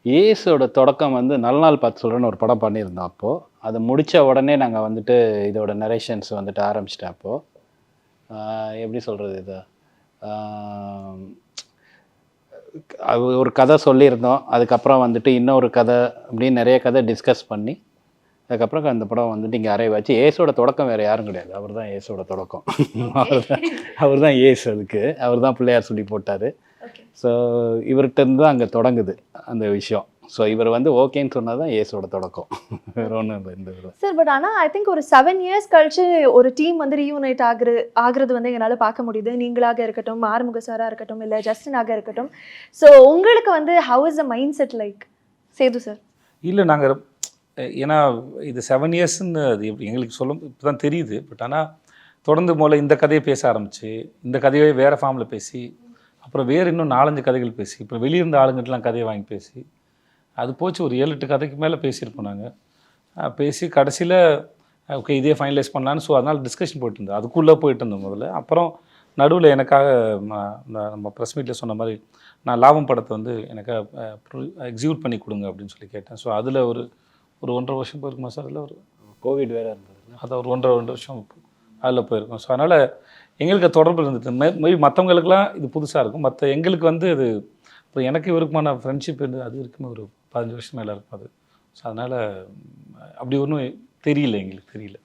ஏஸோட தொடக்கம் வந்து நல்ல நாள் பார்த்து சொல்கிறேன்னு ஒரு படம் பண்ணியிருந்தோம் அப்போது. அது முடித்த உடனே நாங்கள் வந்துட்டு இதோட நரேஷன்ஸ் வந்துட்டு ஆரம்பிச்சிட்டேன் அப்போது. எப்படி சொல்கிறது இதை, அது ஒரு கதை சொல்லியிருந்தோம். அதுக்கப்புறம் வந்துட்டு இன்னொரு கதை அப்படின்னு நிறைய கதை டிஸ்கஸ் பண்ணி அதுக்கப்புறம் அந்த படம் வந்துட்டு இங்கே அரைவ் ஆச்சு. ஏஸோட தொடக்கம் வேறு யாரும் கிடையாது, அவர் தான் ஏஸோட தொடக்கம். அவர் தான் ஏஸ், அதுக்கு அவர் தான் பிள்ளையார் சொல்லி போட்டார். ஸோ இவர்கிட்டருந்து தான் அங்கே தொடங்குது அந்த விஷயம். ஸோ இவர் வந்து ஓகேன்னு சொன்னால் தான் ஏஸோட தொடக்கம், வேறு ஒன்றும் இல்லை இந்த இதில். சார் பட் ஆனால் ஐ திங்க் ஒரு 7 இயர்ஸ் கழிச்சு ஒரு டீம் வந்து ரீயூனைட் ஆகுறது வந்து எங்களால் பார்க்க முடியுது. நீங்களாக இருக்கட்டும், ஆறுமுக சாராக இருக்கட்டும், இல்லை ஜஸ்டினாக இருக்கட்டும். ஸோ உங்களுக்கு வந்து how is the mindset like Sethu sir? இல்லை, நாங்கள் ஏன்னா இது 7 இயர்ஸ்ன்னு அது எங்களுக்கு சொல்லும் இப்போ தான் தெரியுது. பட் ஆனால் தொடர்ந்து முதல்ல இந்த கதையை பேச ஆரம்பித்து, இந்த கதையை வேறு ஃபார்மில் பேசி, அப்புறம் வேறு இன்னும் 4-5 கதைகள் பேசி, இப்போ வெளியிருந்த ஆளுங்கிட்டலாம் கதையை வாங்கி பேசி, அது போச்சு ஒரு 7-8 கதைக்கு மேலே பேசியிருப்போம் நாங்கள். பேசி கடைசியில் ஓகே இதே ஃபைனலைஸ் பண்ணலான்னு. ஸோ அதனால் டிஸ்கஷன் போயிட்டு இருந்தோம், அதுக்குள்ளே போயிட்டு இருந்தோம் முதல்ல. அப்புறம் நடுவில் எனக்காக நம்ம ப்ரெஸ் மீட்டில் சொன்ன மாதிரி நான் லாபம் படத்தை வந்து எனக்காக எக்ஸிக்யூட் பண்ணி கொடுங்க அப்படின்னு சொல்லி கேட்டேன். ஸோ அதில் ஒரு 1.5 வருஷம் போயிருக்குமா சார்? அதில் ஒரு கோவிட் வேறு இருந்தது, அதை ஒரு 1.5-2 வருஷம் அதில் போயிருக்கோம். ஸோ அதனால் எங்களுக்கு தொடர்பு இருந்தது. மேபி மற்றவங்களுக்குலாம் இது புதுசாக இருக்கும், மற்ற எங்களுக்கு வந்து இது இப்போ எனக்கு இவருக்குமான ஃப்ரெண்ட்ஷிப் இருந்து அது இருக்குமே ஒரு 15 வருஷம் மேலே இருக்கும் அது. ஸோ அதனால் அப்படி ஒன்றும் தெரியல, எங்களுக்கு தெரியல.